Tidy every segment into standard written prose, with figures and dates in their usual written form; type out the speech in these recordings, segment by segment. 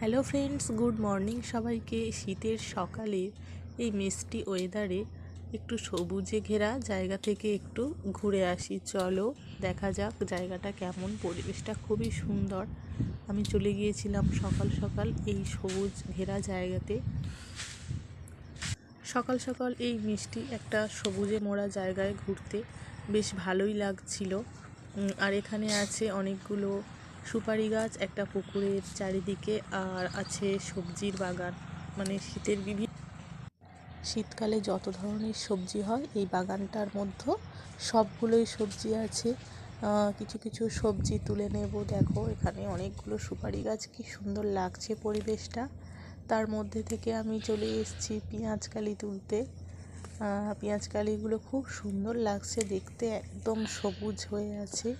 Hello friends, good morning সবাইকে। শীতের সকালে এই মিষ্টি ওয়েদারে একটু সবুজে ঘেরা জায়গা থেকে একটু ঘুরে আসি। চলো দেখা যাক জায়গাটা কেমন। পরিবেশটা খুবই সুন্দর। আমি চলে গিয়েছিলাম সকাল সকাল এই সবুজ ঘেরা জায়গাতে। সকাল সকাল এই মিষ্টি একটা সবুজে মোড়া জায়গায় ঘুরতে বেশ ভালোই লাগছিল। আর এখানে আছে অনেকগুলো সুপারি গাছ একটা পুকুরের চারিদিকে, আর আছে সবজির বাগান। মানে শীতকালে যত ধরনের সবজি হয় এই বাগানটার মধ্যে সবগুলোই সবজি আছে। কিছু কিছু সবজি তুলে নেব। দেখো এখানে অনেকগুলো সুপারি গাছ, কি সুন্দর লাগছে পরিবেশটা। তার মধ্যে থেকে আমি চলে এসেছি পেঁয়াজকালি তুলতে। পেঁয়াজকালিগুলো খুব সুন্দর লাগছে দেখতে, একদম সবুজ হয়ে আছে।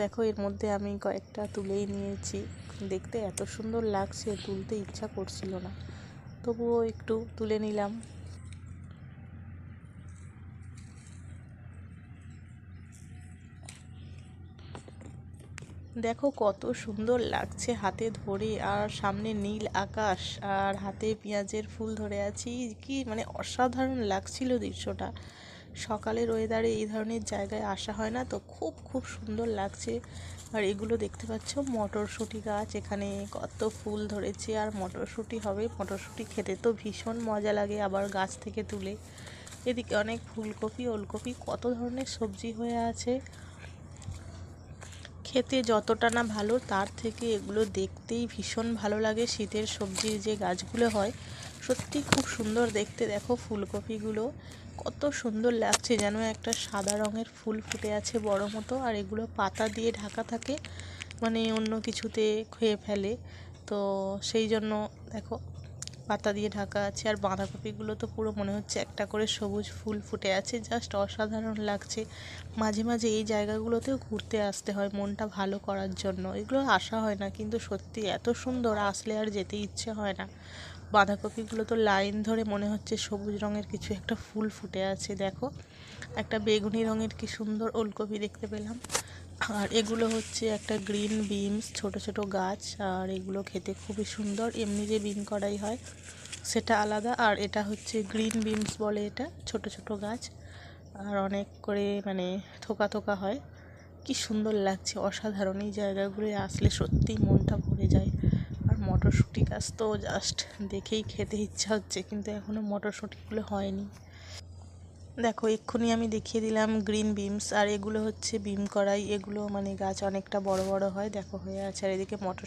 দেখো এর মধ্যে আমি কয়েকটা তুলেই নিয়েছি। দেখতে এত সুন্দর লাগছে, তুলতে ইচ্ছা করছিল না, তবুও একটু তুলে নিলাম। দেখো কত সুন্দর লাগছে হাতে ধরে, আর সামনে নীল আকাশ আর হাতে পেঁয়াজের ফুল ধরে আছি। কি মানে অসাধারণ লাগছিল দৃশ্যটা। সকালের ওয়েদারে এই ধরনের জায়গায় আসা হয় না, তো খুব খুব সুন্দর লাগছে। আর এগুলো দেখতে পাচ্ছ মটরশুঁটি গাছ, এখানে কত ফুল ধরেছে আর মটরশুঁটি হবে। মটরশুঁটি খেতে তো ভীষণ মজা লাগে, আবার গাছ থেকে তুলে। এদিকে অনেক ফুলকপি, ওলকপি, কত ধরনের সবজি হয়ে আছে। খেতে যতটা না ভালো, তার থেকে এগুলো দেখতেই ভীষণ ভালো লাগে। শীতের সবজির যে গাছগুলো হয় সত্যি খুব সুন্দর দেখতে। দেখো ফুলকপিগুলো কত সুন্দর লাগছে, যেন একটা সাদা রঙের ফুল ফুটে আছে বড় মতো, আর এগুলো পাতা দিয়ে ঢাকা থাকে, মানে অন্য কিছুতে খেয়ে ফেলে, তো সেই জন্য দেখো পাতা দিয়ে ঢাকা আছে। আর বাঁধাকপিগুলো তো পুরো মনে হচ্ছে একটা করে সবুজ ফুল ফুটে আছে, জাস্ট অসাধারণ লাগছে। মাঝে মাঝে এই জায়গাগুলোতেও ঘুরতে আসতে হয় মনটা ভালো করার জন্য। এগুলো আসা হয় না, কিন্তু সত্যি এত সুন্দর, আসলে আর যেতে ইচ্ছে হয় না। বাঁধাকপিগুলো তো লাইন ধরে মনে হচ্ছে সবুজ রঙের কিছু একটা ফুল ফুটে আছে। দেখো একটা বেগুনি রঙের কি সুন্দর ওলকপি দেখতে পেলাম। আর এগুলো হচ্ছে একটা গ্রিন বিনস, ছোট ছোট গাছ, আর এগুলো খেতে খুবই সুন্দর। এমনি যে বিন কড়াই হয় সেটা আলাদা, আর এটা হচ্ছে গ্রিন বিনস বলে, এটা ছোট ছোট গাছ, আর অনেক করে মানে থোকা থোকা হয়। কি সুন্দর লাগছে, অসাধারণ। এই জায়গাগুলো আসলে সত্যিই মনটা ভরে যায়। আর মটরশুঁটি গাছ তো জাস্ট দেখেই খেতে ইচ্ছা হচ্ছে, কিন্তু এখনও মটরশুঁটিগুলো হয়নি। দেখো এক্ষুনি আমি দেখিয়ে দিলাম গ্রিন বিমস, আর এগুলো হচ্ছে বিম করাই। এগুলো মানে গাছ অনেকটা বড় বড় হয়, দেখো হয়ে আছে। আর এদিকে মটর